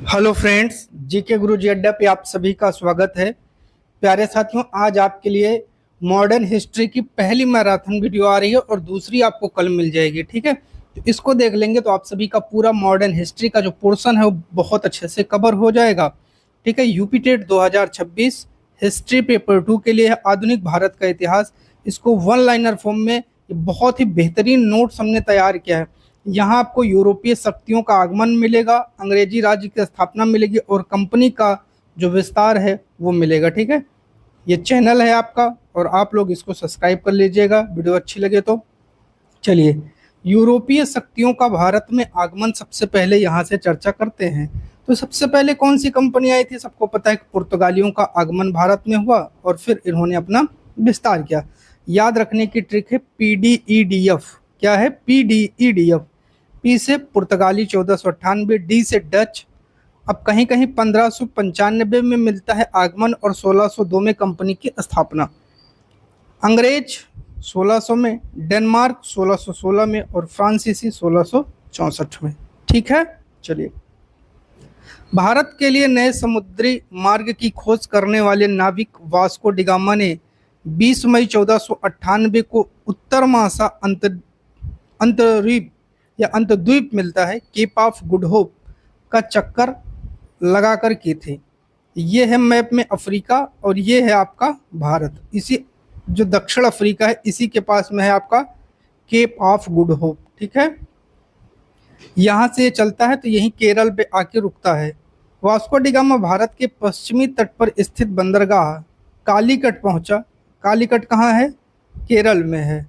Hello friends, GK गुरु जी अड्डा पे आप सभी का स्वागत है। प्यारे साथियों, आज आपके लिए मॉडर्न हिस्ट्री की पहली मैराथन वीडियो आ रही है और दूसरी आपको कल मिल जाएगी। ठीक है, तो इसको देख लेंगे तो आप सभी का पूरा मॉडर्न हिस्ट्री का जो पोर्शन है वो बहुत अच्छे से कवर हो जाएगा। ठीक है, यूपी टेट 2026 हिस्ट्री पेपर 2 के लिए है आधुनिक भारत का इतिहास। इसको वन लाइनर फॉर्म में बहुत ही बेहतरीन नोट्स हमने तैयार किया है। यहाँ आपको यूरोपीय शक्तियों का आगमन मिलेगा, अंग्रेजी राज्य की स्थापना मिलेगी और कंपनी का जो विस्तार है वो मिलेगा। ठीक है, ये चैनल है आपका और आप लोग इसको सब्सक्राइब कर लीजिएगा वीडियो अच्छी लगे तो। चलिए, यूरोपीय शक्तियों का भारत में आगमन सबसे पहले यहाँ से चर्चा करते हैं। तो सबसे पहले कौन सी कंपनी आई थी? सबको पता है कि पुर्तगालियों का आगमन भारत में हुआ और फिर इन्होंने अपना विस्तार किया। याद रखने की ट्रिक है PDEDF। क्या है? PDEDF। पी से पुर्तगाली 1498, डी से डच। अब कहीं कहीं 1595 में मिलता है आगमन और 1602 में कंपनी की स्थापना। अंग्रेज 1600 में, डेनमार्क 1616 में और फ्रांसीसी 1664 में। ठीक है, चलिए। भारत के लिए नए समुद्री मार्ग की खोज करने वाले नाविक वास्को डिगामा ने 20 मई 1498 को उत्तर महासा अंतरीप या अंतद्वीप मिलता है केप ऑफ गुड होप का चक्कर लगाकर की थी। ये है मैप में अफ्रीका और ये है आपका भारत। इसी जो दक्षिण अफ्रीका है इसी के पास में है आपका केप ऑफ गुड होप। ठीक है, यहाँ से चलता है तो यहीं केरल पे आके रुकता है। वास्को डिगामा भारत के पश्चिमी तट पर स्थित बंदरगाह कालीकट पहुंचा। कालीकट कहाँ है? केरल में है,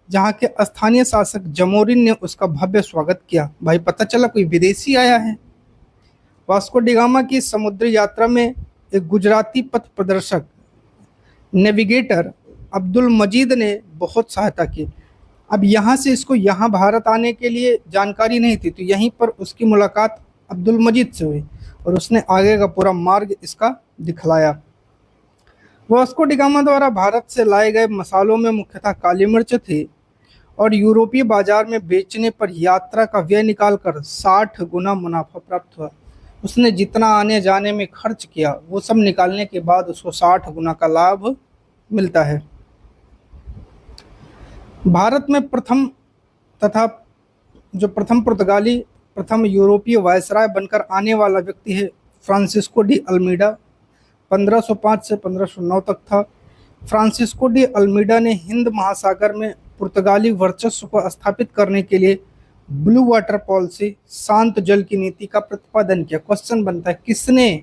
जहाँ के स्थानीय शासक जमोरिन ने उसका भव्य स्वागत किया। भाई, पता चला कोई विदेशी आया है। वास्को डिगामा की समुद्री यात्रा में एक गुजराती पथ प्रदर्शक नेविगेटर अब्दुल मजीद ने बहुत सहायता की। अब यहाँ से इसको यहाँ भारत आने के लिए जानकारी नहीं थी, तो यहीं पर उसकी मुलाकात अब्दुल मजीद से हुई और उसने आगे का पूरा मार्ग इसका दिखलाया। वास्को डिगामा द्वारा भारत से लाए गए मसालों में मुख्यतः काली मिर्च थी और यूरोपीय बाजार में बेचने पर यात्रा का व्यय निकालकर 60 गुना मुनाफा प्राप्त हुआ। उसने जितना आने जाने में खर्च किया वो सब निकालने के बाद उसको 60 गुना का लाभ मिलता है। भारत में प्रथम तथा जो प्रथम पुर्तगाली प्रथम यूरोपीय वायसराय बनकर आने वाला व्यक्ति है फ्रांसिस्को डी अल्मीडा। 1505 से 1509 तक था। फ्रांसिस्को डी अल्मीडा ने हिंद महासागर में पुर्तगाली वर्चस्व को स्थापित करने के लिए ब्लू वाटर पॉलिसी, शांत जल की नीति का प्रतिपादन किया। क्वेश्चन बनता है किसने?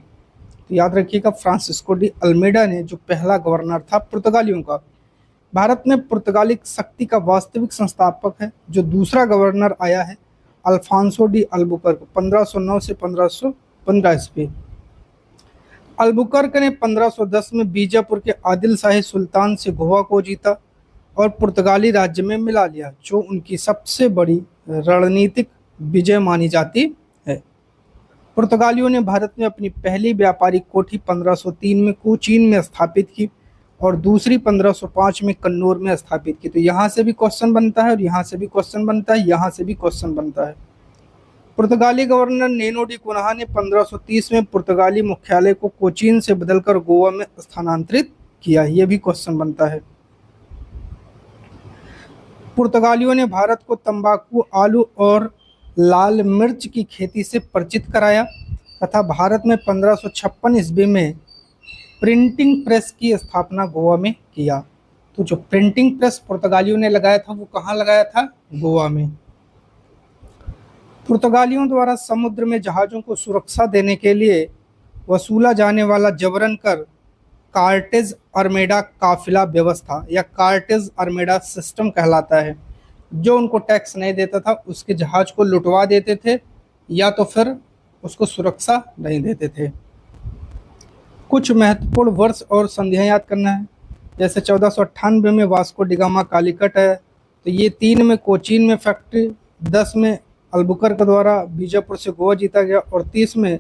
तो याद रखिएगा, फ्रांसिस्को डी अल्मीडा ने, जो पहला गवर्नर था पुर्तगालियों का। भारत में पुर्तगाली शक्ति का वास्तविक संस्थापक है जो दूसरा गवर्नर आया है अल्फांसो डी अल्बुकर्क 1509 से 1515 ईस्वी। अल्बुकर्क ने 1510 में बीजापुर के आदिल शाही सुल्तान से गोवा को जीता और पुर्तगाली राज्य में मिला लिया, जो उनकी सबसे बड़ी रणनीतिक विजय मानी जाती है। पुर्तगालियों ने भारत में अपनी पहली व्यापारिक कोठी 1503 में कोचीन में स्थापित की और दूसरी 1505 में कन्नौर में स्थापित की। तो यहाँ से भी क्वेश्चन बनता है और यहाँ से भी क्वेश्चन बनता है, यहाँ से भी क्वेश्चन बनता है। पुर्तगाली गवर्नर नेनो डी कुन्हा ने 1530 में पुर्तगाली मुख्यालय को कोचीन से बदलकर गोवा में स्थानांतरित किया। यह भी क्वेश्चन बनता है। पुर्तगालियों ने भारत को तंबाकू, आलू और लाल मिर्च की खेती से परिचित कराया तथा भारत में 1556 ईस्वी में प्रिंटिंग प्रेस की स्थापना गोवा में किया। तो जो प्रिंटिंग प्रेस पुर्तगालियों ने लगाया था वो कहाँ लगाया था? गोवा में। पुर्तगालियों द्वारा समुद्र में जहाज़ों को सुरक्षा देने के लिए वसूला जाने वाला जबरन कर कार्टेज अर्मेडा काफिला व्यवस्था या कार्टेज अर्मेडा सिस्टम कहलाता है। जो उनको टैक्स नहीं देता था उसके जहाज को लुटवा देते थे या तो फिर उसको सुरक्षा नहीं देते थे। कुछ महत्वपूर्ण वर्ष और संधियां याद करना है, जैसे 1498 में वास्को डिगामा कालीकट है, तो ये 3 में कोचीन में फैक्ट्री, 10 में अल्बुकर्क द्वारा बीजापुर से गोवा जीता गया और 30 में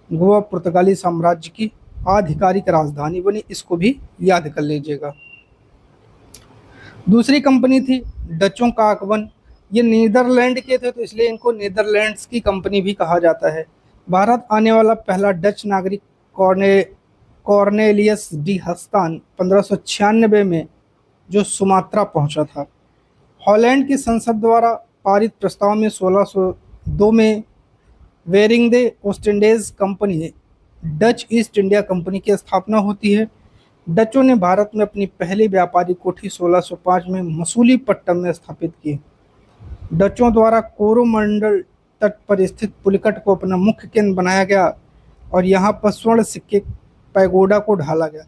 गोवा पुर्तगाली साम्राज्य की आधिकारिक राजधानी बनी। इसको भी याद कर लीजिएगा। दूसरी कंपनी थी डचों का आगमन। ये नीदरलैंड के थे तो इसलिए इनको नीदरलैंड्स की कंपनी भी कहा जाता है। भारत आने वाला पहला डच नागरिक कॉर्नेलियस डी हस्तान 1596 में जो सुमात्रा पहुंचा था। हॉलैंड की संसद द्वारा पारित प्रस्ताव में 1602 में वेरिंग दे ओस्टिंडीज कंपनी डच ईस्ट इंडिया कंपनी की स्थापना होती है। डचों ने भारत में अपनी पहली व्यापारी कोठी 1605 में मसूलीपट्टनम में स्थापित की। डचों द्वारा कोरोमंडल तट पर स्थित पुलिकट को अपना मुख्य केंद्र बनाया गया और यहाँ पर स्वर्ण सिक्के पैगोडा को ढाला गया।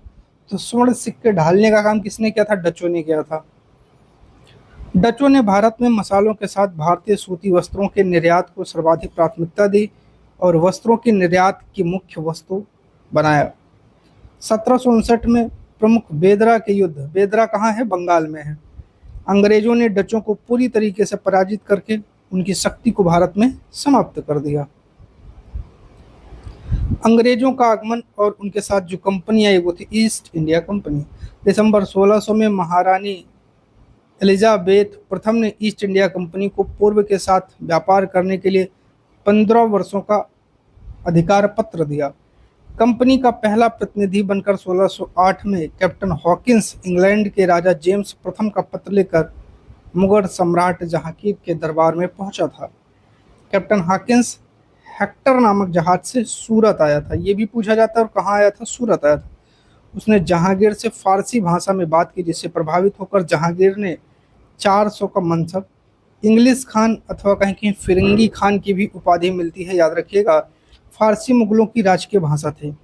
तो स्वर्ण सिक्के ढालने का काम किसने किया था? डचों ने किया था। डचों ने भारत में मसालों के साथ भारतीय सूती वस्त्रों के निर्यात को सर्वाधिक प्राथमिकता दी और वस्त्रों के निर्यात की मुख्य वस्तु बनाया। 1759 में प्रमुख बेदरा के युद्ध, बेदरा कहाँ है? बंगाल में है। अंग्रेजों ने डचों को पूरी तरीके से पराजित करके उनकी शक्ति को भारत में समाप्त कर दिया। अंग्रेजों का आगमन और उनके साथ जो कंपनी आई वो थी ईस्ट इंडिया कंपनी। दिसंबर 1600 में महारानी एलिजाबेथ प्रथम ने ईस्ट इंडिया कंपनी को पूर्व के साथ व्यापार करने के लिए 15 वर्षों का अधिकार पत्र दिया। कंपनी का पहला प्रतिनिधि बनकर 1608 में कैप्टन हॉकिंस इंग्लैंड के राजा जेम्स प्रथम का पत्र लेकर मुगल सम्राट जहांगीर के दरबार में पहुंचा था। कैप्टन हॉकिंस हेक्टर नामक जहाज से सूरत आया था। ये भी पूछा जाता है और कहाँ आया था? सूरत आया था। उसने जहांगीर से फारसी भाषा में बात की, जिससे प्रभावित होकर जहांगीर ने 400 का मनसब, इंग्लिश खान अथवा कहीं कहीं फिरंगी खान की भी उपाधि मिलती है, याद रखिएगा। फारसी मुगलों की राजकीय भाषा थी।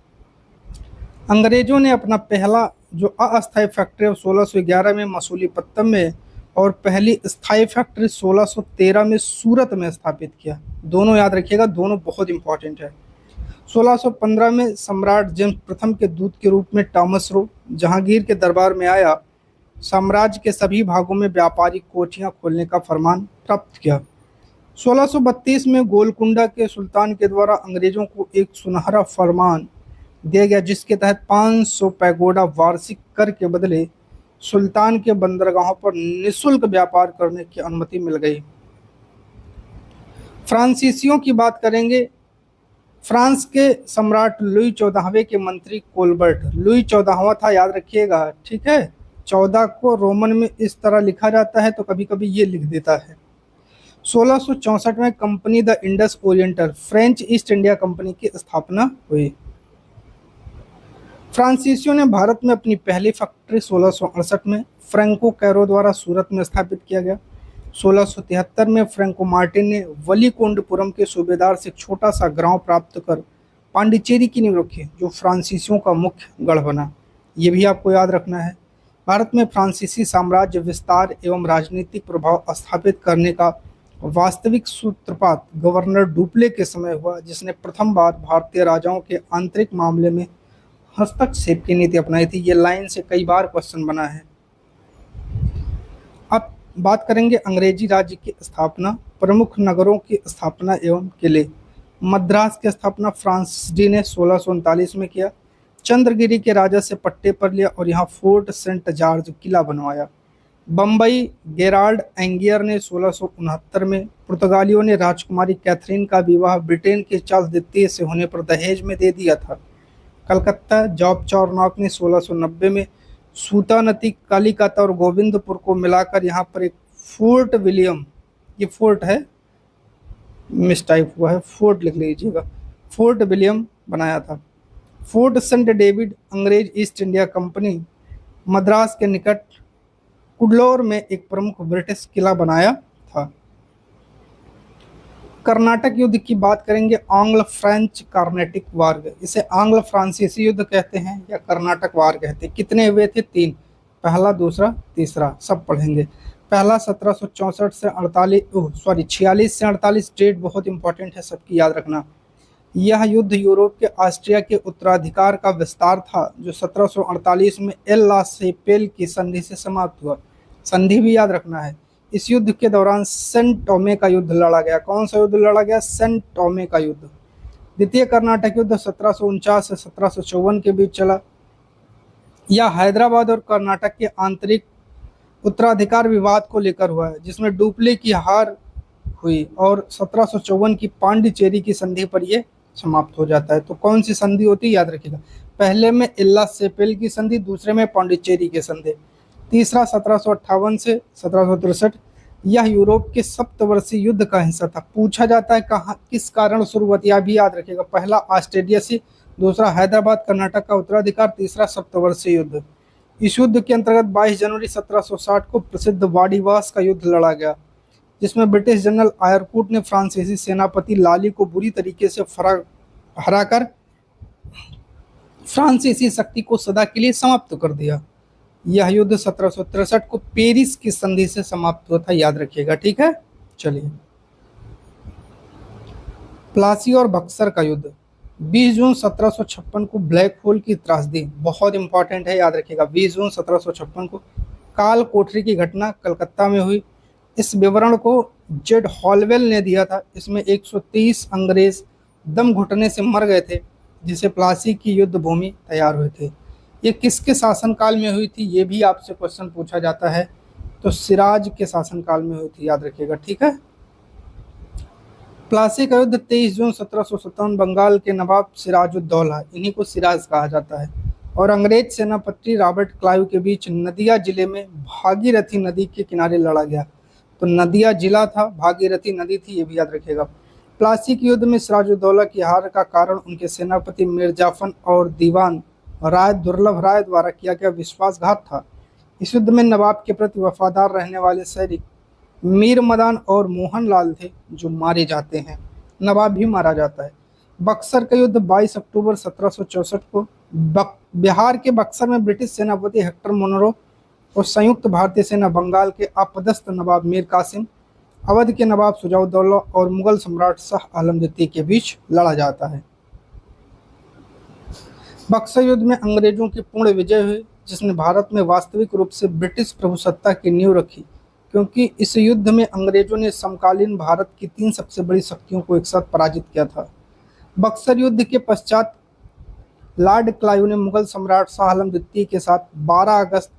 अंग्रेजों ने अपना पहला जो अस्थायी फैक्ट्री 1611 में मसूलीपट्टनम में और पहली स्थायी फैक्ट्री 1613 में सूरत में स्थापित किया। दोनों याद रखिएगा, दोनों बहुत इंपॉर्टेंट है। 1615 में सम्राट जेम्स प्रथम के दूत के रूप में टॉमस रो जहांगीर के दरबार में आया। साम्राज्य के सभी भागों में व्यापारिक कोठियां खोलने का फरमान प्राप्त किया। 1632 में गोलकुंडा के सुल्तान के द्वारा अंग्रेजों को एक सुनहरा फरमान दिया गया, जिसके तहत 500 पैगोडा वार्षिक कर के बदले सुल्तान के बंदरगाहों पर निःशुल्क व्यापार करने की अनुमति मिल गई। फ्रांसीसियों की बात करेंगे। फ्रांस के सम्राट लुई 14वें के मंत्री कोलबर्ट, लुई 14वां था, याद रखिएगा, ठीक है। 14 को रोमन में इस तरह लिखा जाता है तो कभी कभी ये लिख देता है। 1664 में company the Indus oriental French east India Company की स्थापना हुई। फ्रांसीसियों ने भारत में अपनी पहली फैक्ट्री 1668 में फ्रैंको कैरो द्वारा सूरत में स्थापित किया गया। 1673 में फ्रैंको मार्टिन ने वलीकोंडपुरम के सूबेदार से एक छोटा सा गांव प्राप्त कर पांडिचेरी की नींव रखी, जो फ्रांसीसियों का मुख्य गढ़ बना। ये भी आपको याद रखना है। भारत में फ्रांसीसी साम्राज्य विस्तार एवं राजनीतिक प्रभाव स्थापित करने का वास्तविक सूत्रपात गवर्नर डुप्ले के समय हुआ, जिसने प्रथम बार भारतीय राजाओं के आंतरिक मामले में हस्तक्षेप की नीति अपनाई थी। ये लाइन से कई बार क्वेश्चन बना है। अब बात करेंगे अंग्रेजी राज्य की स्थापना, प्रमुख नगरों की स्थापना एवं किले। मद्रास की स्थापना फ्रांसिस ने 1639 में किया। चंद्रगिरी के राजा से पट्टे पर लिया और यहाँ फोर्ट सेंट जॉर्ज किला बनवाया। बम्बई गेराल्ड एंगियर ने 1669 में पुर्तगालियों ने राजकुमारी कैथरीन का विवाह ब्रिटेन के चार्ल्स द्वितीय से होने पर दहेज में दे दिया था। कलकत्ता जॉब चार्नॉक ने 1690 में सूतानदी, कालीकता और गोविंदपुर को मिलाकर यहाँ पर एक फोर्ट विलियम, ये फोर्ट है, मिसटाइप हुआ है, फोर्ट लिख लीजिएगा, फोर्ट विलियम बनाया था। फोर्ट सेंट डेविड अंग्रेज ईस्ट इंडिया कंपनी मद्रास के निकट कुडलोर में एक प्रमुख ब्रिटिश किला बनाया था। कर्नाटक युद्ध की बात करेंगे। आंग्ल फ्रेंच कार्नेटिक वार, इसे आंग्ल फ्रांसीसी युद्ध कहते हैं या कर्नाटक वार कहते हैं। कितने हुए थे? 3, पहला, दूसरा, तीसरा, सब पढ़ेंगे। पहला 1764 से 46 से 48, डेट बहुत इंपॉर्टेंट है, सबकी याद रखना। यह युद्ध यूरोप के ऑस्ट्रिया के उत्तराधिकार का विस्तार था, जो 1748 में एल ला सेपेल की संधि से समाप्त हुआ। संधि भी याद रखना है। इस युद्ध के दौरान सेंट टोमे का युद्ध लड़ा गया। कौन सा युद्ध लड़ा गया? सेंट टोमे का युद्ध। द्वितीय कर्नाटक युद्ध 1749 से 1754 के बीच चला। यह हैदराबाद और कर्नाटक के आंतरिक उत्तराधिकार विवाद को लेकर हुआ है, जिसमें डुप्ले की हार हुई और 1754 की पांडिचेरी की संधि पर यह समाप्त हो जाता है। तो कौन सी संधि होती है, याद रखिएगा। पहले में इल्ला सेपेल की संधि, दूसरे में पौंडीचेरी की संधि। तीसरा 1758 से 1763, यह यूरोप के सप्तवर्षीय युद्ध का हिस्सा था। पूछा जाता है कहाँ, किस कारण शुरू हुआ, यह भी याद रखिएगा। पहला ऑस्ट्रेलिया से, दूसरा हैदराबाद कर्नाटक का उत्तराधिकार, तीसरा सप्तवर्षीय युद्ध। इस युद्ध के अंतर्गत 22 जनवरी 1760 को प्रसिद्ध वाडीवास का युद्ध लड़ा गया, जिसमें ब्रिटिश जनरल आयरकूट ने फ्रांसीसी सेनापति लाली को बुरी तरीके से हराकर फ्रांसीसी शक्ति को सदा के लिए समाप्त कर दिया। यह युद्ध 1763 को पेरिस की संधि से समाप्त हुआ था, याद रखिएगा। ठीक है, चलिए। प्लासी और बक्सर का युद्ध, 20 जून 1756 को ब्लैक होल की त्रासदी, बहुत इंपॉर्टेंट है, याद रखिएगा। 20 जून 1756 को काल कोठरी की घटना कलकत्ता में हुई। इस विवरण को जेड हॉलवेल ने दिया था। इसमें 130 अंग्रेज दम घुटने से मर गए थे, जिसे प्लासी की युद्ध भूमि तैयार हुए थे। ये किसके शासनकाल में हुई थी, ये भी आपसे क्वेश्चन पूछा जाता है। तो सिराज के शासनकाल में हुई थी, याद रखिएगा। ठीक है। प्लासी का युद्ध 23 जून 1757 बंगाल के नवाब सिराजुद्दौला, इन्हीं को सिराज कहा जाता है, और अंग्रेज सेनापति रॉबर्ट क्लाइव के बीच नदिया जिले में भागीरथी नदी के किनारे लड़ा गया। तो नदिया जिला था, भागीरथी नदी थी, ये भी याद रखिएगा। प्लासी के युद्ध में सिराजुद्दौला की हार का कारण उनके सेनापति मिर्जाफर और दीवान राय दुर्लभ राय द्वारा किया गया विश्वासघात था। इस युद्ध में नवाब के प्रति वफादार रहने वाले सैनिक मीर मदान और मोहन लाल थे, जो मारे जाते हैं। नवाब भी मारा जाता है। बक्सर का युद्ध 22 अक्टूबर 1764 को बिहार के बक्सर में ब्रिटिश सेनापति हेक्टर मोनरो और संयुक्त भारतीय सेना बंगाल के अपदस्थ नवाब मीर कासिम, अवध के नवाब सुजाउद्दौला और मुगल सम्राट शाह आलम द्वितीय के बीच लड़ा जाता है। बक्सर युद्ध में अंग्रेजों की पूर्ण विजय हुई, जिसने भारत में वास्तविक रूप से ब्रिटिश प्रभुसत्ता की नींव रखी, क्योंकि इस युद्ध में अंग्रेजों ने समकालीन भारत की 3 सबसे बड़ी शक्तियों को एक साथ पराजित किया था। बक्सर युद्ध के पश्चात लॉर्ड क्लाइव ने मुगल सम्राट शाह आलम द्वितीय के साथ 12 अगस्त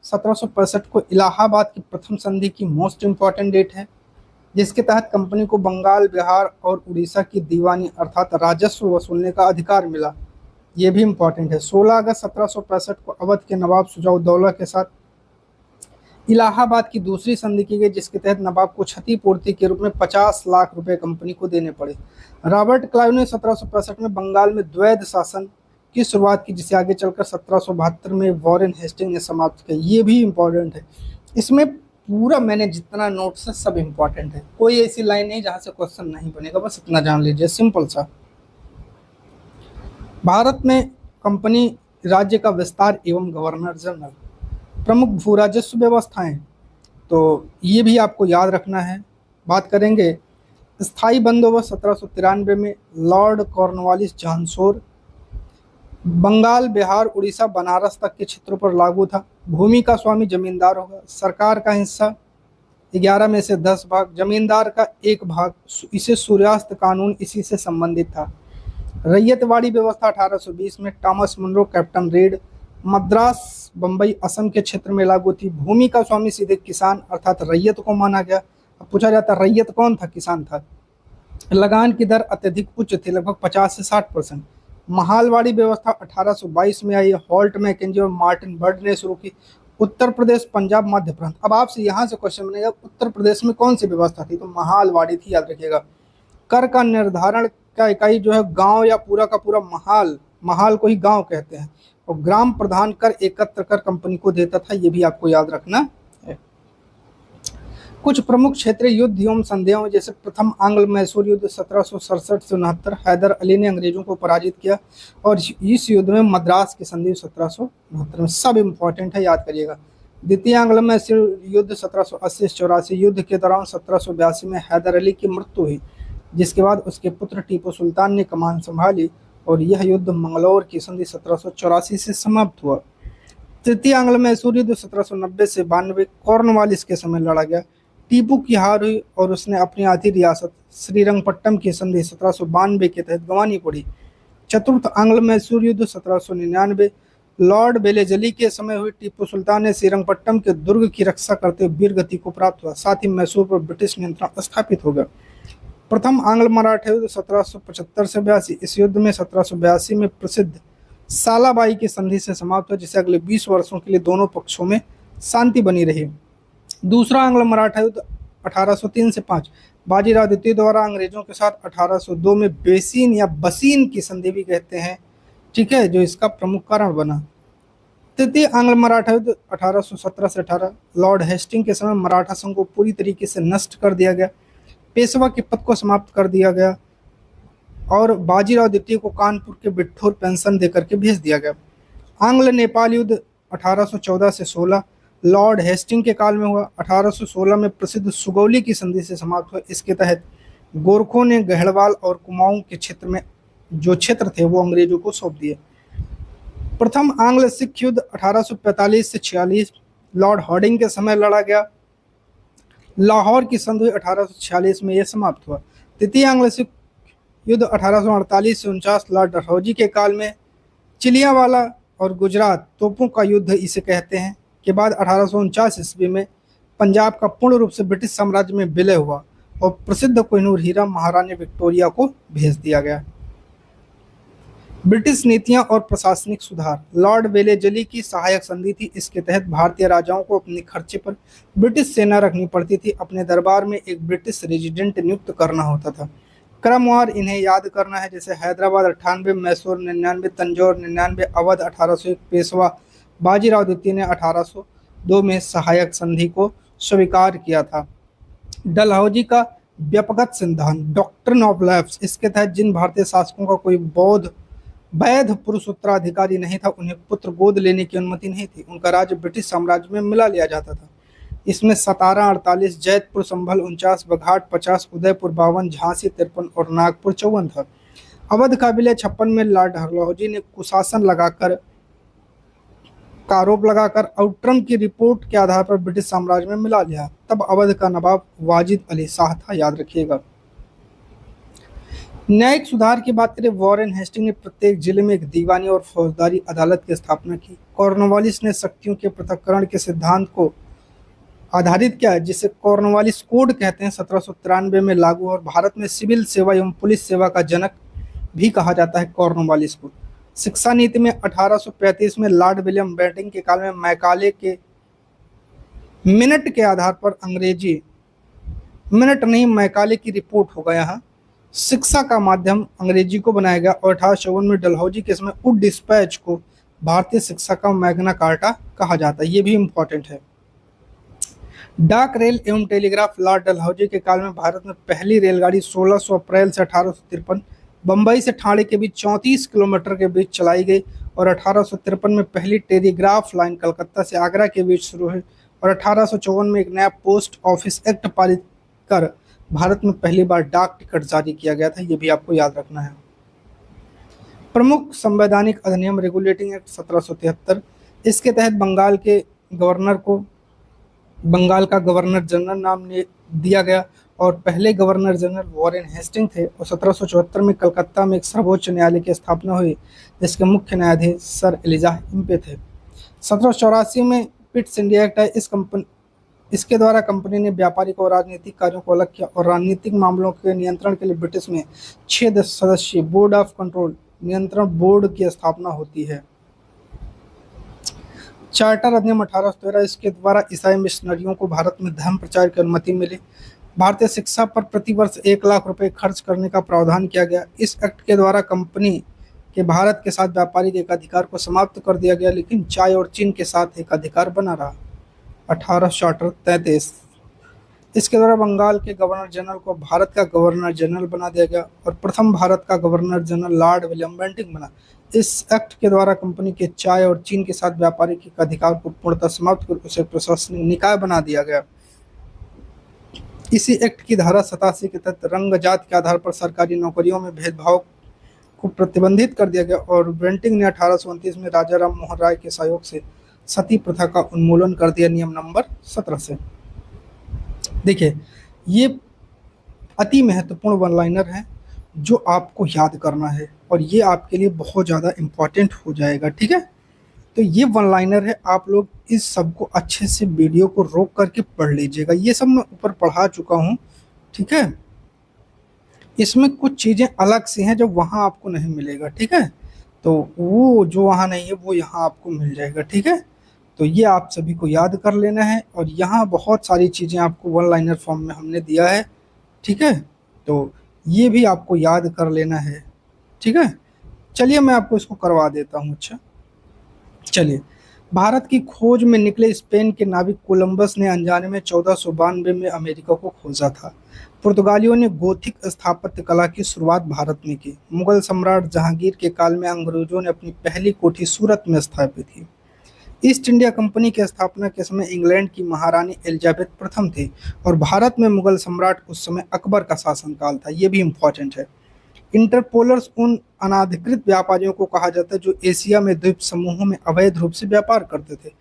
1765 को इलाहाबाद की प्रथम संधि की मोस्ट इम्पॉर्टेंट डेट है, जिसके तहत कंपनी को बंगाल, बिहार और उड़ीसा की दीवानी अर्थात राजस्व वसूलने का अधिकार मिला। ये भी इम्पॉर्टेंट है। 16 अगस्त 1765 को अवध के नवाब सुजाउद्दौला के साथ इलाहाबाद की दूसरी संधि की गई, जिसके तहत नवाब को क्षतिपूर्ति के रूप में 50 लाख रुपए कंपनी को देने पड़े। रॉबर्ट क्लाइव ने 1765 में बंगाल में द्वैध शासन की शुरुआत की, जिसे आगे चलकर 1772 में वॉरेन हेस्टिंग ने समाप्त किया। ये भी इम्पोर्टेंट है। इसमें पूरा मैंने जितना नोट्स है सब इम्पोर्टेंट है, कोई ऐसी लाइन नहीं जहाँ से क्वेश्चन नहीं बनेगा, बस इतना जान लीजिए, सिंपल सा। भारत में कंपनी राज्य का विस्तार एवं गवर्नर जनरल, प्रमुख भू राजस्व व्यवस्थाएं, तो ये भी आपको याद रखना है। बात करेंगे स्थायी बंदोबस्त 1793 में लॉर्ड कॉर्नवालिस जहांसोर, बंगाल, बिहार, उड़ीसा, बनारस तक के क्षेत्रों पर लागू था। भूमि का स्वामी जमींदार होगा। सरकार का हिस्सा 11 में से 10 भाग, जमींदार का 1 भाग, इसे सूर्यास्त कानून इसी से संबंधित था। रैयतवाड़ी व्यवस्था 1820 में Thomas Munro, captain Read, Madras, Bombay, Assam के क्षेत्र में लागू थी। भूमि का स्वामी सीधे किसान अर्थात रैयत को माना गया। अब पूछा जाता है रैयत कौन था, किसान था। लगान की दर अत्यधिक उच्च थी, लगभग 50 से 60%। महालवाड़ी व्यवस्था 1822 में आई। हॉल्ट, मैकेंजी और मार्टिन बर्ड ने शुरू की। उत्तर प्रदेश, पंजाब, मध्य प्रांत। अब आपसे यहाँ से क्वेश्चन बनेगा उत्तर प्रदेश में कौन सी व्यवस्था थी, तो महालवाड़ी थी, याद रखिएगा। कर का निर्धारण का इकाई जो है गांव या पूरा का पूरा महाल को ही गांव कहते हैं, और ग्राम प्रधान कर एकत्र कर कंपनी को देता था, ये भी आपको याद रखना है। कुछ प्रमुख क्षेत्रीय युद्ध एवं संधियों, जैसे प्रथम आंग्ल मैसूर युद्ध 1767 से 69, हैदर अली ने अंग्रेजों को पराजित किया, और इस युद्ध में मद्रास की संधि 1769 में, सब इंपॉर्टेंट है, याद करिएगा। द्वितीय आंग्ल मैसूर युद्ध 1780 से 84, युद्ध के दौरान 1782 में हैदर अली की मृत्यु हुई, जिसके बाद उसके पुत्र टीपू सुल्तान ने कमान संभाली, और यह युद्ध मंगलौर की संधि 1784 से समाप्त हुआ। तृतीय आंग्ल मैसूर युद्ध 1790 से 92 कॉर्नवालिस के समय लड़ा गया। टीपू की हार हुई और उसने अपनी आधी रियासत श्रीरंगपट्टम की संधि 1792 के तहत गंवानी पड़ी। चतुर्थ आंग्ल मैसूर युद्ध 1799 लॉर्ड बेलेजली के समय हुई। टीपू सुल्तान ने श्रीरंगपट्टम के दुर्ग की रक्षा करते हुए वीर गति को प्राप्त हुआ, साथ ही मैसूर पर ब्रिटिश नियंत्रण स्थापित हो गया। प्रथम आंग्ल मराठा युद्ध 1775 से 82। इस युद्ध में 1782 में प्रसिद्ध सालाबाई की संधि से समाप्त हुआ, जिसे अगले 20 वर्षों के लिए दोनों पक्षों में शांति बनी रही। दूसरा आंग्ल मराठा युद्ध 1803 से 5। बाजीराव द्वितीय द्वारा अंग्रेजों के साथ 1802 में बेसीन या बसीन की संधि भी कहते हैं, ठीक है, जो इसका प्रमुख कारण बना। तृतीय आंग्ल मराठा युद्ध 1817 से 18। लॉर्ड हेस्टिंग के समय मराठा संघ को पूरी तरीके से नष्ट कर दिया गया, पेशवा के पद को समाप्त कर दिया गया और बाजीराव द्वितीय को कानपुर के बिठौर पेंशन देकर के भेज दिया गया। आंग्ल नेपाल युद्ध 1814 से 16 लॉर्ड हेस्टिंग के काल में हुआ। 1816 में प्रसिद्ध सुगौली की संधि से समाप्त हुआ। इसके तहत गोरखों ने गढ़वाल और कुमाऊं के क्षेत्र में जो क्षेत्र थे वो अंग्रेजों को सौंप दिए। प्रथम आंग्ल सिख युद्ध 1845 से 46 लॉर्ड हार्डिंग के समय लड़ा गया। लाहौर की संधि 1846 में यह समाप्त हुआ। तृतीय आंग्ल सिख युद्ध 1848 से 49 लॉर्ड डलहौजी के काल में चिलियावाला और गुजरात तोपों का युद्ध इसे कहते हैं के बाद 1849 ईस्वी में पंजाब का पूर्ण रूप से ब्रिटिश साम्राज्य में विलय हुआ और प्रसिद्ध कोहिनूर हीरा महारानी विक्टोरिया को भेज दिया गया। ब्रिटिश नीतियां और प्रशासनिक सुधार। लॉर्ड वेलेजली की सहायक संधि थी। इसके तहत भारतीय राजाओं को अपने खर्चे पर ब्रिटिश सेना रखनी पड़ती थी। अपने दरबार में एक ब्रिटिश रेजिडेंट नियुक्त करना होता था। क्रमवार इन्हें याद करना है, जैसे हैदराबाद 98, मैसूर 99, तंजौर 99, अवध 1801। पेशवा बाजीराव द्वितीय ने 1802 में सहायक संधि को स्वीकार किया था। डलहौजी का व्यापक सिद्धांत डॉक्ट्रिन ऑफ लैप्स। इसके तहत जिन भारतीय शासकों का कोई वैध पुरुष उत्तराधिकारी नहीं था, उन्हें पुत्र गोद लेने की अनुमति नहीं थी। उनका राज्य ब्रिटिश साम्राज्य में मिला लिया जाता था। इसमें सतारा 48, जैतपुर संभल 49, बघाट 50, उदयपुर 52, झांसी 53 और नागपुर 54 था। अवध का विलय 56 में लॉर्ड डलहौजी ने कुशासन का आरोप लगाकर आउट्रम की रिपोर्ट के आधार पर ब्रिटिश साम्राज्य में मिला लिया। तब अवध का नवाब वाजिद अली शाह था, याद रखिएगा। न्यायिक सुधार की बात करें, वॉरेन हेस्टिंग ने प्रत्येक जिले में एक दीवानी और फौजदारी अदालत की स्थापना की। कॉर्नवालिस ने शक्तियों के पृथक्करण के सिद्धांत को आधारित किया, जिसे कॉर्नवालिस कोड कहते हैं, 1793 में लागू और भारत में सिविल सेवा एवं पुलिस सेवा का जनक भी कहा जाता है कॉर्नवालिस को। शिक्षा नीति में 1835 में लॉर्ड विलियम बेंटिंग के काल में मैकाले के मिनट के आधार पर अंग्रेजी मिनट नहीं मैकाले की रिपोर्ट होगा यहाँ शिक्षा का माध्यम अंग्रेजी को बनाया गया और 1854 में डलहौजी के समय उड डिस्पैच को भारतीय शिक्षा का मैग्ना कार्टा कहा जाता है। ये भी इम्पोर्टेंट है। डाक रेल एवं टेलीग्राफ। लॉर्ड डलहौजी के काल में भारत में पहली रेलगाड़ी 1600 अप्रैल से 1853 बम्बई से ठाणे के बीच 34 किलोमीटर के बीच चलाई गई और 1853 में पहली टेलीग्राफ लाइन कलकत्ता से आगरा के बीच शुरू हुई और 1854 में एक नया पोस्ट ऑफिस एक्ट पारित कर भारत में पहली बार डाक टिकट जारी किया गया था। ये भी आपको याद रखना है। प्रमुख संवैधानिक अधिनियम रेगुलेटिंग एक्ट 1773। इसके तहत बंगाल के गवर्नर को बंगाल का गवर्नर जनरल नाम दिया गया और पहले गवर्नर जनरल वॉरेन हेस्टिंग थे और 1774 में कलकत्ता में एक सर्वोच्च न्यायालय की स्थापना हुई जिसके मुख्य न्यायाधीश सर एलिजा इम्पे थे। 1784 में पिट्स इंडिया एक्ट है। इसके द्वारा कंपनी ने व्यापारिक और राजनीतिक कार्यों को अलग किया और राजनीतिक मामलों के नियंत्रण के लिए ब्रिटिश में 6 सदस्यीय बोर्ड ऑफ कंट्रोल नियंत्रण बोर्ड की स्थापना होती है। चार्टर अधिनियम 1813। इसके द्वारा ईसाई मिशनरियों को भारत में धर्म प्रचार की अनुमति मिली। भारतीय शिक्षा पर प्रतिवर्ष 1 लाख रुपए खर्च करने का प्रावधान किया गया। इस एक्ट के द्वारा कंपनी के भारत के साथ व्यापारिक एकाधिकार को समाप्त कर दिया गया, लेकिन चाय और चीन के साथ एकाधिकार बना रहा। 18 चार्टर 33। इसके द्वारा बंगाल के गवर्नर जनरल को भारत का गवर्नर जनरल बना दिया गया और प्रथम भारत का governor general lord William Bentinck बना। इस एक्ट के द्वारा कंपनी के चाय और चीन के साथ व्यापारिक अधिकार को पूर्णतः समाप्त कर उसे प्रशासनिक निकाय बना दिया गया। इसी एक्ट की धारा 87 के तहत रंग जात के आधार पर सरकारी नौकरियों में भेदभाव को प्रतिबंधित कर दिया गया और बेंटिंग ने 1829 में राजा राम मोहन राय के सहयोग से सती प्रथा का उन्मूलन कर दिया, नियम नंबर 17 से। देखिए, ये अति महत्वपूर्ण वन लाइनर है जो आपको याद करना है और ये आपके लिए बहुत ज़्यादा इम्पोर्टेंट हो जाएगा, ठीक है। तो ये वन लाइनर है, आप लोग इस सब को अच्छे से वीडियो को रोक करके पढ़ लीजिएगा। ये सब मैं ऊपर पढ़ा चुका हूँ, ठीक है। इसमें कुछ चीज़ें अलग सी हैं जो वहाँ आपको नहीं मिलेगा, ठीक है। तो वो जो वहाँ नहीं है वो यहाँ आपको मिल जाएगा, ठीक है। तो ये आप सभी को याद कर लेना है, और यहाँ बहुत सारी चीज़ें आपको वन लाइनर फॉर्म में हमने दिया है, ठीक है। तो ये भी आपको याद कर लेना है, ठीक है। चलिए मैं आपको इसको करवा देता हूँ। अच्छा, चलिए। भारत की खोज में निकले स्पेन के नाविक कोलंबस ने अनजाने में 1492 में अमेरिका को खोजा था। पुर्तगालियों ने गोथिक स्थापत्य कला की शुरुआत भारत में की। मुगल सम्राट जहांगीर के काल में अंग्रेजों ने अपनी पहली कोठी सूरत में स्थापित की। ईस्ट इंडिया कंपनी की स्थापना के समय इंग्लैंड की महारानी एलिजाबेथ प्रथम थी, और भारत में मुगल सम्राट उस समय अकबर का शासनकाल था। ये भी इम्पोर्टेंट है। इंटरपोलर्स उन अनाधिकृत व्यापारियों को कहा जाता है जो एशिया में द्वीप समूहों में अवैध रूप से व्यापार करते थे।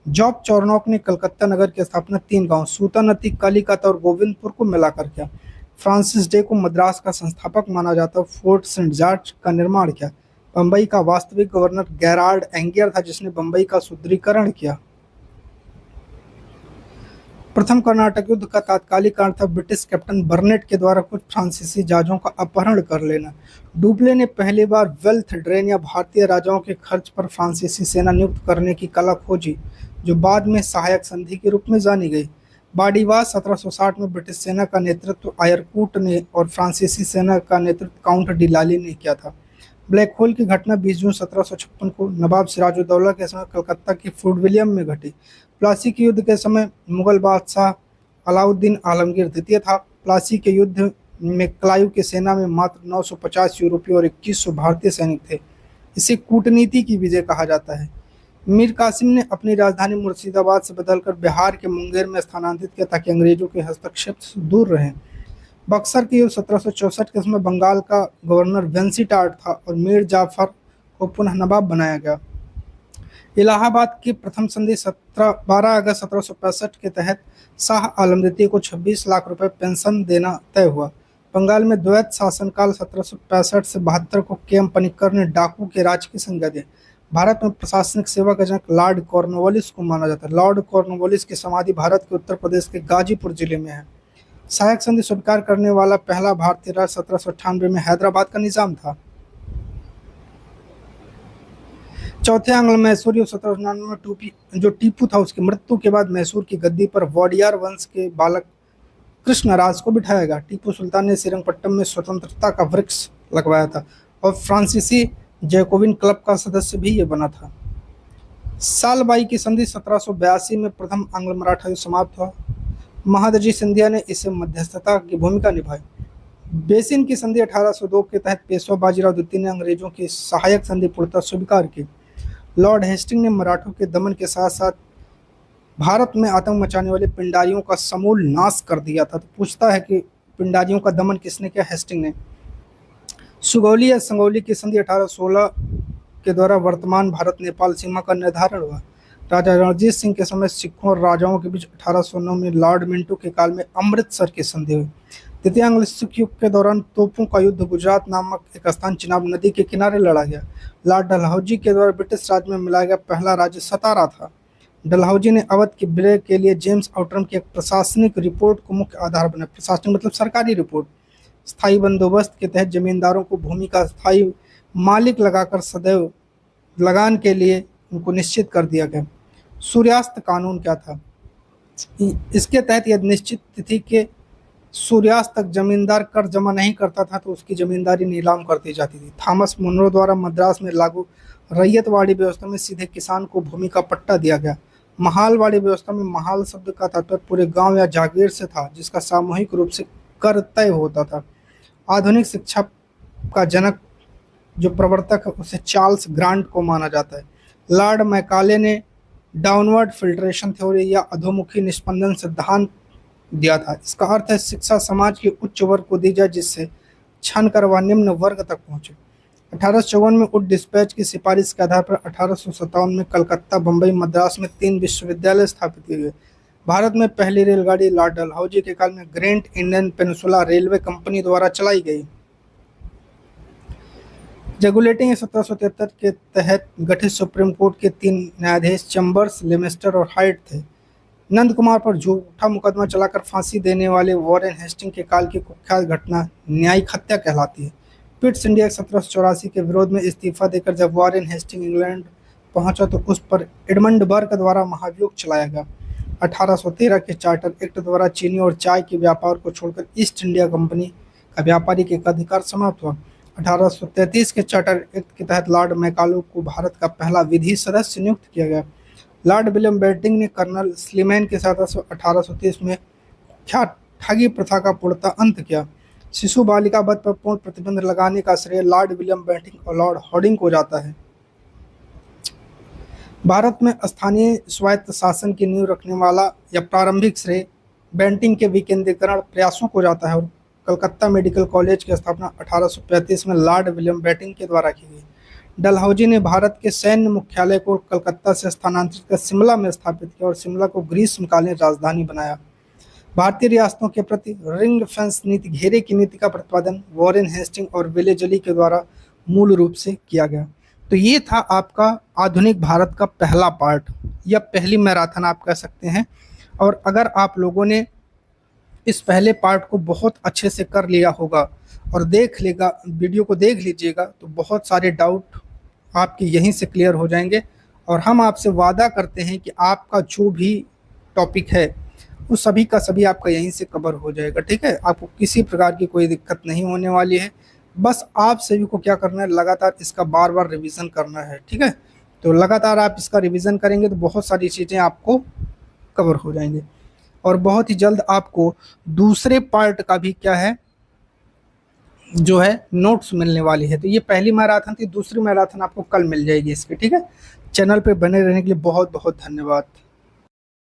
जॉब चौरनॉक ने कलकत्ता नगर की स्थापना 3 गांव सूतानदी, कालीकत और गोविंदपुर को मिलाकर किया। फ्रांसिस डे को मद्रास का संस्थापक माना जाता है। फोर्ट सेंट जॉर्ज का निर्माण किया। बम्बई का वास्तविक गवर्नर गेराल्ड एंगियर था, जिसने बम्बई का सुदृढ़ीकरण किया। प्रथम कर्नाटक युद्ध का तात्कालिक कारण था ब्रिटिश कैप्टन बर्नेट के द्वारा कुछ फ्रांसीसी जहाजों का अपहरण कर लेना। डुप्ले ने पहली बार वेल्थ ड्रेन या भारतीय राजाओं के खर्च पर फ्रांसीसी सेना नियुक्त करने की कला खोजी, जो बाद में सहायक संधि के रूप में जानी गई। बाड़ीवास 1760 में ब्रिटिश सेना का नेतृत्व आयरकूट ने और फ्रांसीसी सेना का नेतृत्व काउंट डिलाली ने किया था। ब्लैक होल की घटना 20 जून 1756 को नवाब सिराजुद्दौला के समय कलकत्ता के फोर्ट विलियम में घटी। प्लासी के युद्ध के समय मुगल बादशाह अलाउद्दीन आलमगीर द्वितीय था। प्लासी के युद्ध में क्लाइव की सेना में मात्र 950 यूरोपीय और 2100 भारतीय सैनिक थे। इसे कूटनीति की विजय कहा जाता है। मीर कासिम ने अपनी राजधानी मुर्शिदाबाद से बदलकर बिहार के मुंगेर में स्थानांतरित किया ताकि अंग्रेजों के हस्तक्षेप से दूर रहें। बक्सर के युद्ध 1764 के समय बंगाल का गवर्नर वेंसीटार्ड था और मीर जाफर को पुनः नवाब बनाया गया। इलाहाबाद की प्रथम संधि 12 अगस्त 1765 के तहत शाह आलम द्वितीय को 26 लाख रुपए पेंशन देना तय हुआ। बंगाल में द्वैत शासनकाल 1765 से 72 को के.एम. पनिक्कर ने डाकू के राज की संज्ञा दी। भारत में प्रशासनिक सेवा का जनक लॉर्ड कॉर्नवालिस को माना जाता है। लॉर्ड कॉर्नवालिस की समाधि भारत के उत्तर प्रदेश के गाजीपुर जिले में है। सहायक संधि स्वीकार करने वाला पहला भारतीय राज्य 1798 में हैदराबाद का निजाम था। चौथे आंग्ल मैसूर युद्ध 1799 में जो टीपू था उसकी मृत्यु के बाद मैसूर की गद्दी पर वोडियार वंश के बालक कृष्णराज को बिठाया गया। टीपू सुल्तान ने श्रीरंगपट्टम में स्वतंत्रता का वृक्ष लगवाया था और फ्रांसीसी जैकोबिन क्लब का सदस्य भी ये बना था। सालबाई की संधि 1782 में प्रथम आंग्ल मराठा युद्ध समाप्त हुआ। महादजी सिंधिया ने इसे मध्यस्थता की भूमिका निभाई। बेसिन की संधि 1802 के तहत पेशवा बाजीराव द्वितीय ने अंग्रेजों की सहायक संधि पूर्णतः स्वीकार की। लॉर्ड हेस्टिंग ने मराठों के दमन के साथ साथ भारत में आतंक मचाने वाले पिंडारियों का समूल नाश कर दिया था। तो पूछता है कि पिंडारियों का दमन किसने किया? हेस्टिंग ने। सुगौली या संगौली की संधि 1816 के द्वारा वर्तमान भारत नेपाल सीमा का निर्धारण हुआ। राजा रणजीत सिंह के समय सिखों और राजाओं के बीच 1809 में लॉर्ड मिंटो के काल में अमृतसर की संधि हुई। द्वितीय आंग्ल सिख युग के दौरान तोपों का युद्ध गुजरात नामक एक स्थान चिनाब नदी के किनारे लड़ा गया। लॉर्ड डलहौजी के द्वारा ब्रिटिश राज में मिलाया गया पहला राज्य सतारा था। डलहौजी ने अवध के विलय के लिए जेम्स आउटरम की एक प्रशासनिक रिपोर्ट को मुख्य आधार बनाया। प्रशासनिक मतलब सरकारी रिपोर्ट। स्थायी बंदोबस्त के तहत जमींदारों को भूमि का स्थायी मालिक लगाकर सदैव लगान के लिए उनको निश्चित कर दिया गया। सूर्यास्त कानून क्या था? इसके तहत यदि निश्चित तिथि के सूर्यास्त तक जमींदार कर जमा नहीं करता था तो उसकी जमींदारी नीलाम कर दी जाती थी। थॉमस मुनरो द्वारा मद्रास में लागू रैयतवाड़ी व्यवस्था में सीधे किसान को भूमि का पट्टा दिया गया। महालवाड़ी व्यवस्था में महाल शब्द का तात्पर्य पूरे गांव या जागीर से था जिसका सामूहिक रूप से कर तय होता था। आधुनिक शिक्षा का जनक जो प्रवर्तक है उसे चार्ल्स ग्रांट को माना जाता है। लॉर्ड मैकाले ने डाउनवर्ड फिल्ट्रेशन थ्योरी या अधोमुखी निस्पंदन सिद्धांत दिया था। इसका अर्थ है शिक्षा समाज के उच्च वर्ग को दी जाए जिससे छन कर वह निम्न वर्ग तक पहुंचे। 1854 में वुड डिस्पैच की सिफारिश के आधार पर 1857 में कलकत्ता, बम्बई, मद्रास में 3 विश्वविद्यालय स्थापित किए गए। भारत में पहली रेलगाड़ी लॉर्ड डलहौजी के काल में great Indian peninsula railway company द्वारा चलाई गई। रेगुलेटिंग 1773 के तहत गठित सुप्रीम कोर्ट के 3 न्यायाधीश चैम्बर्स, लेमेस्टर और हाइट थे। नंद कुमार पर झूठा मुकदमा चलाकर फांसी देने वाले वॉरेन हेस्टिंग के काल की कुख्यात घटना न्यायिक हत्या कहलाती है। पिट्स इंडिया 1784 के विरोध में इस्तीफा देकर जब वॉरेन हेस्टिंग इंग्लैंड पहुंचा तो उस पर एडमंड बर्क द्वारा महाभियोग चलाया गया। 1813 के चार्टर एक्ट द्वारा चीनी और चाय के व्यापार को छोड़कर ईस्ट इंडिया कंपनी का व्यापारिक एकाधिकार समाप्त हुआ। 1833 के चार्टर एक्ट के तहत लॉर्ड मैकाले को भारत का पहला विधि सदस्य नियुक्त किया गया। लॉर्ड विलियम बेंटिंक ने कर्नल स्लीमैन के साथ 1830 में ठगी प्रथा का पूर्णतः अंत किया। शिशु बालिका वध पर पूर्ण प्रतिबंध लगाने का श्रेय लॉर्ड विलियम बेंटिंक और लॉर्ड हॉर्डिंग को जाता है। भारत में स्थानीय स्वायत्त शासन की नींव रखने वाला या प्रारंभिक श्रेय बेंटिंक के विकेंद्रीकरण प्रयासों को जाता है और कलकत्ता मेडिकल कॉलेज की स्थापना 1835 में लॉर्ड विलियम बेंटिंक के द्वारा की गई। डलहौजी ने भारत के सैन्य मुख्यालय को कलकत्ता से स्थानांतरित कर शिमला में स्थापित किया और शिमला को ग्रीष्मकालीन राजधानी बनाया। भारतीय रियासतों के प्रति रिंग फेंस नीति, घेरे की नीति का प्रतिपादन वॉरेन हेस्टिंग और विलेजली के द्वारा मूल रूप से किया गया। तो ये था आपका आधुनिक भारत का पहला पार्ट या पहली मैराथन आप कह सकते हैं। और अगर आप लोगों ने इस पहले पार्ट को बहुत अच्छे से कर लिया होगा और देख लेगा, वीडियो को देख लीजिएगा, तो बहुत सारे डाउट आपके यहीं से क्लियर हो जाएंगे। और हम आपसे वादा करते हैं कि आपका जो भी टॉपिक है वो सभी का सभी आपका यहीं से कवर हो जाएगा। ठीक है, आपको किसी प्रकार की कोई दिक्कत नहीं होने वाली है। बस आप सभी को क्या करना है, लगातार इसका बार बार रिवीजन करना है। ठीक है, तो लगातार आप इसका रिवीजन करेंगे तो बहुत सारी चीज़ें आपको कवर हो जाएंगे और बहुत ही जल्द आपको दूसरे पार्ट का भी क्या है जो है नोट्स मिलने वाली है। तो ये पहली मैराथन थी, दूसरी मैराथन आपको कल मिल जाएगी इसकी। ठीक है, चैनल पे बने रहने के लिए बहुत बहुत धन्यवाद।